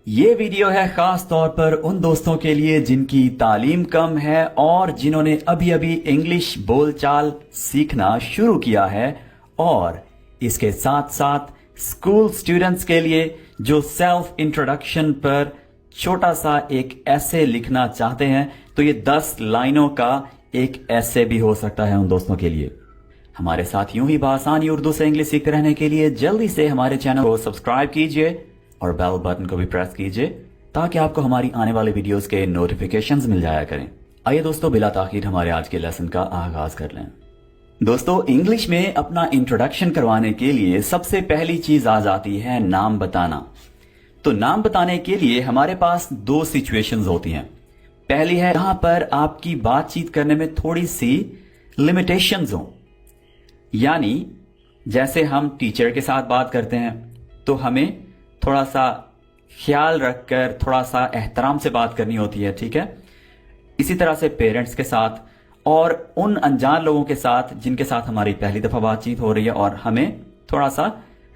ये वीडियो है खास तौर पर उन दोस्तों के लिए जिनकी तालीम कम है और जिन्होंने अभी अभी इंग्लिश बोलचाल सीखना शुरू किया है, और इसके साथ साथ स्कूल स्टूडेंट्स के लिए जो सेल्फ इंट्रोडक्शन पर छोटा सा एक ऐसे लिखना चाहते हैं, तो ये 10 लाइनों का एक ऐसे भी हो सकता है उन दोस्तों के लिए। हमारे साथ यूं ही बआसानी उर्दू से इंग्लिश सीखते रहने के लिए जल्दी से हमारे चैनल को सब्सक्राइब कीजिए और बेल बटन को भी प्रेस कीजिए ताकि आपको हमारी आने वाली वीडियोस के नोटिफिकेशंस मिल जाया करें। आइए दोस्तों, बिला ताखीर हमारे आज के लेसन का आगाज कर लें। दोस्तों, इंग्लिश में अपना इंट्रोडक्शन करवाने के लिए सबसे पहली चीज आ जाती है नाम बताना। तो नाम बताने के लिए हमारे पास 2 सिचुएशंस होती हैं। पहली है जहां पर आपकी बातचीत करने में थोड़ी सी लिमिटेशंस हो, यानी जैसे हम टीचर के साथ बात करते हैं तो हमें थोड़ा सा ख्याल रखकर थोड़ा सा एहतराम से बात करनी होती है, ठीक है। इसी तरह से पेरेंट्स के साथ और उन अनजान लोगों के साथ जिनके साथ हमारी पहली दफा बातचीत हो रही है और हमें थोड़ा सा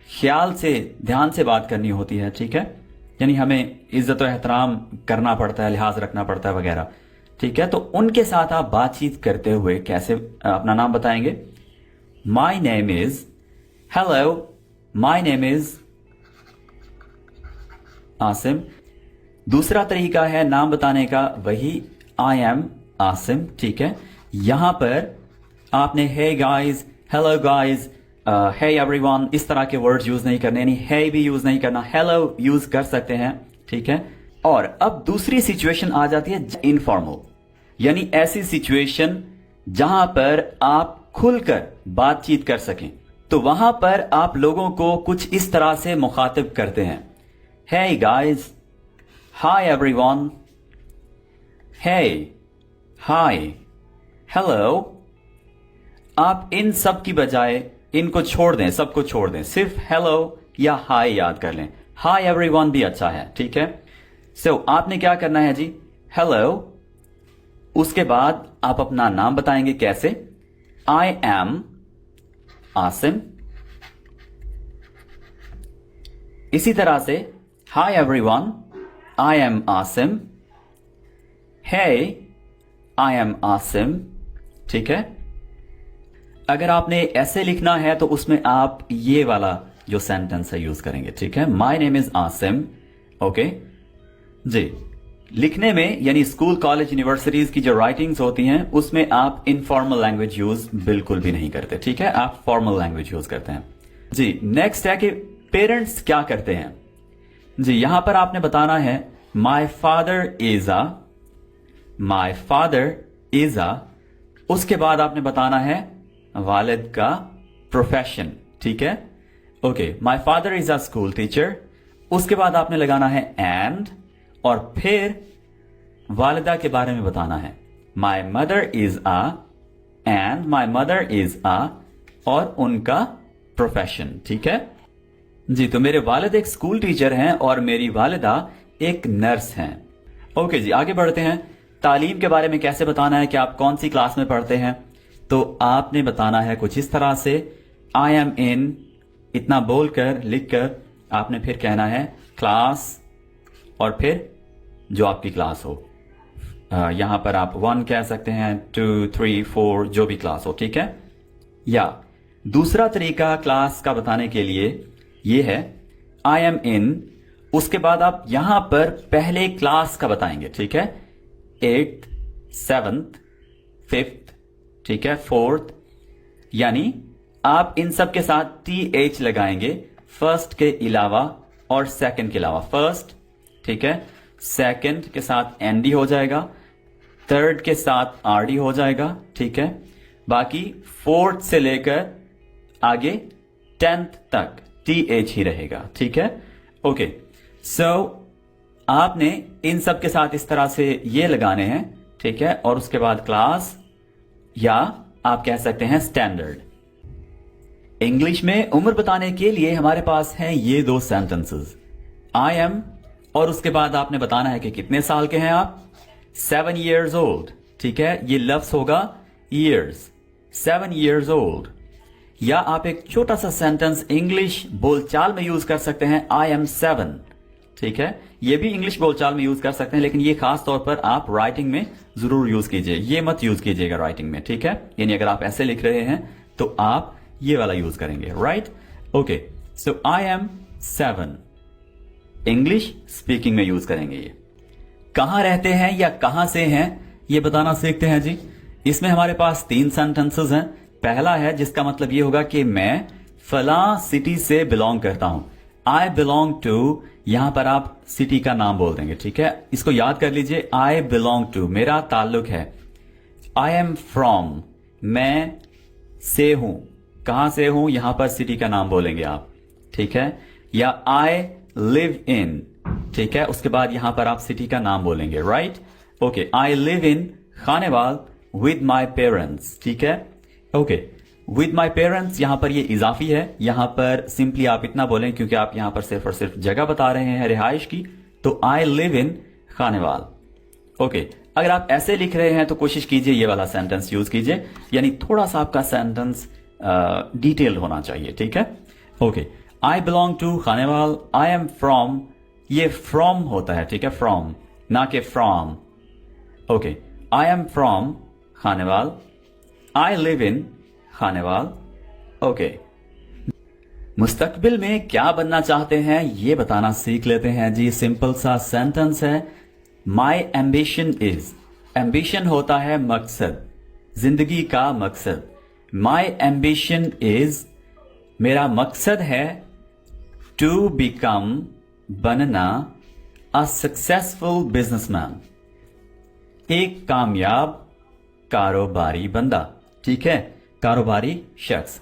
ख्याल से ध्यान से बात करनी होती है, ठीक है। यानी हमें इज्जत और एहतराम करना पड़ता है, लिहाज रखना पड़ता है वगैरह, ठीक है। तो उनके साथ आप बातचीत करते हुए कैसे अपना नाम बताएंगे? My name is, hello my name is Asim. दूसरा तरीका है नाम बताने का वही आई एम आसिम, ठीक है। यहां पर आपने hey guys, hello guys, hey everyone इस तरह के वर्ड्स यूज नहीं करने, यानी हे भी यूज नहीं करना, हेलो यूज कर सकते हैं, ठीक है। और अब दूसरी सिचुएशन आ जाती है इनफॉर्मल, यानी ऐसी सिचुएशन जहां पर आप खुलकर बातचीत कर सकें। तो वहां पर आप लोगों को कुछ इस तरह से मुखातिब करते हैं, Hey guys, hi everyone, hey, hi, hello। आप इन सब की बजाय इनको छोड़ दें, सबको छोड़ दें, सिर्फ हेलो या हाय याद कर लें। हाय एवरीवन भी अच्छा है, ठीक है। सो आपने क्या करना है जी, हेलो, उसके बाद आप अपना नाम बताएंगे कैसे? I am Asim. इसी तरह से Hi everyone, I am Asim. Hey, I am Asim. ठीक है। अगर आपने ऐसे लिखना है तो उसमें आप ये वाला जो सेंटेंस है यूज करेंगे, ठीक है। My name is Asim. Okay ji. लिखने में यानी स्कूल कॉलेज यूनिवर्सिटीज की जो राइटिंग्स होती हैं उसमें आप इनफॉर्मल लैंग्वेज यूज बिल्कुल भी नहीं करते, ठीक है। आप फॉर्मल लैंग्वेज यूज करते हैं जी। नेक्स्ट है कि पेरेंट्स क्या करते हैं जी। यहां पर आपने बताना है my father is a, my father is a, उसके बाद आपने बताना है वालिद का प्रोफेशन, ठीक है। Okay, my father is a school teacher. उसके बाद आपने लगाना है एंड, और फिर वालिदा के बारे में बताना है my mother is a and my mother is a, और उनका प्रोफेशन, ठीक है जी। तो मेरे वालिद एक स्कूल टीचर हैं और मेरी वालिदा एक नर्स हैं। ओके जी, आगे बढ़ते हैं। तालीम के बारे में कैसे बताना है कि आप कौन सी क्लास में पढ़ते हैं? तो आपने बताना है कुछ इस तरह से, आई एम इन, इतना बोलकर लिखकर आपने फिर कहना है क्लास, और फिर जो आपकी क्लास हो। यहां पर आप 1 कह सकते हैं, 2, 3, 4, जो भी क्लास हो, ठीक है। या दूसरा तरीका क्लास का बताने के लिए ये है आई एम इन, उसके बाद आप यहां पर पहले क्लास का बताएंगे, ठीक है। 8th, 7th, 5th, ठीक है, 4th, यानी आप इन सब के साथ TH लगाएंगे, फर्स्ट के अलावा और सेकंड के अलावा। फर्स्ट, ठीक है, सेकंड के साथ ND हो जाएगा, थर्ड के साथ RD हो जाएगा, ठीक है। बाकी 4th से लेकर आगे 10th तक TH ही रहेगा, ठीक है। ओके, सो आपने इन सब के साथ इस तरह से ये लगाने हैं, ठीक है। और उसके बाद क्लास, या आप कह सकते हैं स्टैंडर्ड। इंग्लिश में उम्र बताने के लिए हमारे पास हैं ये 2 सेंटेंसेस, आई एम, और उसके बाद आपने बताना है कि कितने साल के हैं आप। 7 years old, ठीक है। ये लफ्ज होगा ईयर्स, 7 years old। या आप एक छोटा सा सेंटेंस इंग्लिश बोलचाल में यूज कर सकते हैं, आई एम 7, ठीक है, ये भी इंग्लिश बोलचाल में यूज कर सकते हैं, लेकिन ये खास तौर पर आप राइटिंग में जरूर यूज कीजिए, ये मत यूज कीजिएगा राइटिंग में, ठीक है। यानी अगर आप ऐसे लिख रहे हैं तो आप ये वाला यूज करेंगे, right. Okay, so I am 7 English speaking में यूज करेंगे ये। कहां रहते हैं या कहां से हैं ये बताना सीखते हैं जी। इसमें हमारे पास 3 सेंटेंसेस हैं। पहला है जिसका मतलब ये होगा कि मैं फला सिटी से बिलोंग करता हूं। आई बिलोंग टू, यहां पर आप सिटी का नाम बोल देंगे, ठीक है। इसको याद कर लीजिए, आई बिलोंग टू मेरा ताल्लुक है। आई एम फ्रॉम, मैं से हूं, कहां से हूं, यहां पर सिटी का नाम बोलेंगे आप, ठीक है। या आई लिव इन, ठीक है, उसके बाद यहां पर आप सिटी का नाम बोलेंगे, right. Okay, I live in Khanewal with my parents, ठीक है। ओके, विद माई पेरेंट्स यहां पर ये इजाफी है, यहां पर सिंपली आप इतना बोलें क्योंकि आप यहां पर सिर्फ और सिर्फ जगह बता रहे हैं रिहाइश की, तो आई लिव इन खानेवाल। ओके, अगर आप ऐसे लिख रहे हैं तो कोशिश कीजिए ये वाला सेंटेंस यूज कीजिए, यानी थोड़ा सा आपका सेंटेंस डिटेल होना चाहिए, ठीक है। Okay, I belong to Khanewal, I am from, ये फ्रॉम होता है, ठीक है, फ्रॉम ना कि from. Okay, I am from Khanewal, I live in Khanewal. Okay, मुस्तकबिल में क्या बनना चाहते हैं ये बताना सीख लेते हैं जी। सिंपल सा सेंटेंस है, माई एम्बिशन इज, एम्बिशन होता है मकसद, जिंदगी का मकसद। माई एम्बिशन इज, मेरा मकसद है, टू बिकम, बनना, अ सक्सेसफुल बिजनेसमैन, एक कामयाब कारोबारी बंदा, ठीक है, कारोबारी शख्स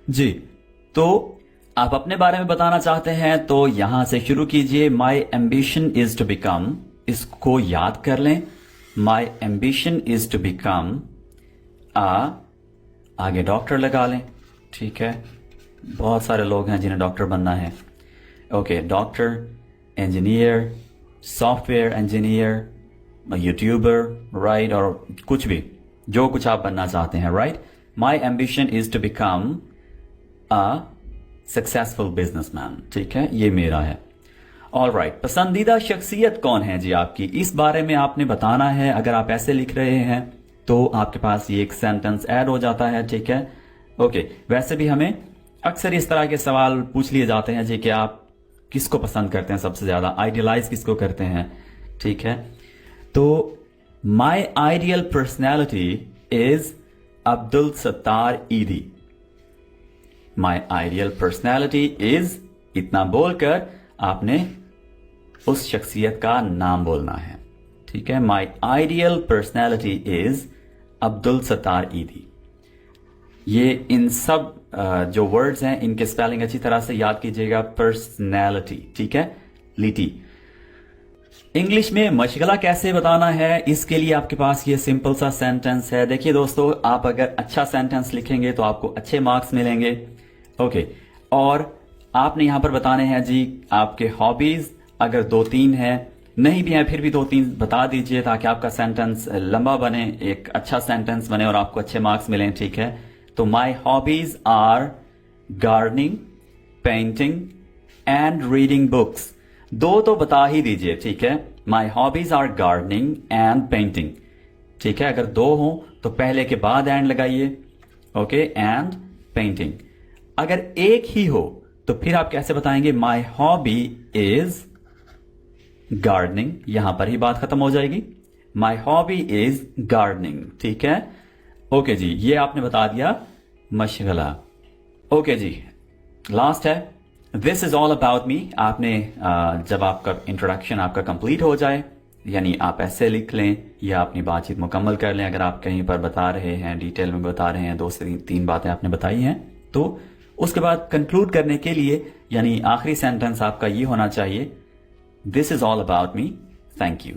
जी। तो आप अपने बारे में बताना चाहते हैं तो यहां से शुरू कीजिए, my ambition is to become, इसको याद कर लें, my ambition is to become आगे डॉक्टर लगा लें, ठीक है, बहुत सारे लोग हैं जिन्हें डॉक्टर बनना है। Okay, doctor, engineer, software engineer, YouTuber, right, और कुछ भी, जो कुछ आप बनना चाहते हैं, right. My ambition is to become a successful businessman, ठीक है, ये मेरा है। ऑल राइट, पसंदीदा शख्सियत कौन है जी आपकी, इस बारे में आपने बताना है। अगर आप ऐसे लिख रहे हैं तो आपके पास ये एक सेंटेंस ऐड हो जाता है, ठीक है। ओके, वैसे भी हमें अक्सर इस तरह के सवाल पूछ लिए जाते हैं जी कि आप किसको पसंद करते हैं सबसे ज्यादा, आइडियलाइज किसको करते हैं, ठीक है। तो my ideal personality is Abdul Sattar Edhi. My ideal personality is, इतना बोलकर आपने उस शख्सियत का नाम बोलना है, ठीक है। माई ideal personality is Abdul Sattar ईदी। ये इन सब जो वर्ड्स हैं इनके स्पेलिंग अच्छी तरह से याद कीजिएगा, पर्सनैलिटी, ठीक है, लिटी। इंग्लिश में मशगला कैसे बताना है, इसके लिए आपके पास ये सिंपल सा सेंटेंस है। देखिए दोस्तों, आप अगर अच्छा सेंटेंस लिखेंगे तो आपको अच्छे मार्क्स मिलेंगे। ओके, और आपने यहां पर बताने हैं जी आपके हॉबीज, अगर 2-3 है, नहीं भी है फिर भी 2-3 बता दीजिए ताकि आपका सेंटेंस लंबा बने, एक अच्छा सेंटेंस बने और आपको अच्छे मार्क्स मिलें, ठीक है। तो my hobbies are gardening, painting and reading books. 2 तो बता ही दीजिए, ठीक है। My hobbies are gardening and painting, ठीक है। अगर 2 हो तो पहले के बाद एंड लगाइए, ओके, एंड पेंटिंग। अगर एक ही हो तो फिर आप कैसे बताएंगे, माई हॉबी इज गार्डनिंग, यहां पर ही बात खत्म हो जाएगी। माई हॉबी इज गार्डनिंग, ठीक है। ओके जी, ये आपने बता दिया मशगला। ओके जी, लास्ट है, this is all about me. आपने जब आपका इंट्रोडक्शन आपका कंप्लीट हो जाए, यानी आप ऐसे लिख लें या अपनी बातचीत मुकम्मल कर लें, अगर आप कहीं पर बता रहे हैं, डिटेल में बता रहे हैं, 2 से 3 बातें आपने बताई हैं, तो उसके बाद कंक्लूड करने के लिए यानी आखिरी सेंटेंस आपका ये होना चाहिए, this is all about me, thank you.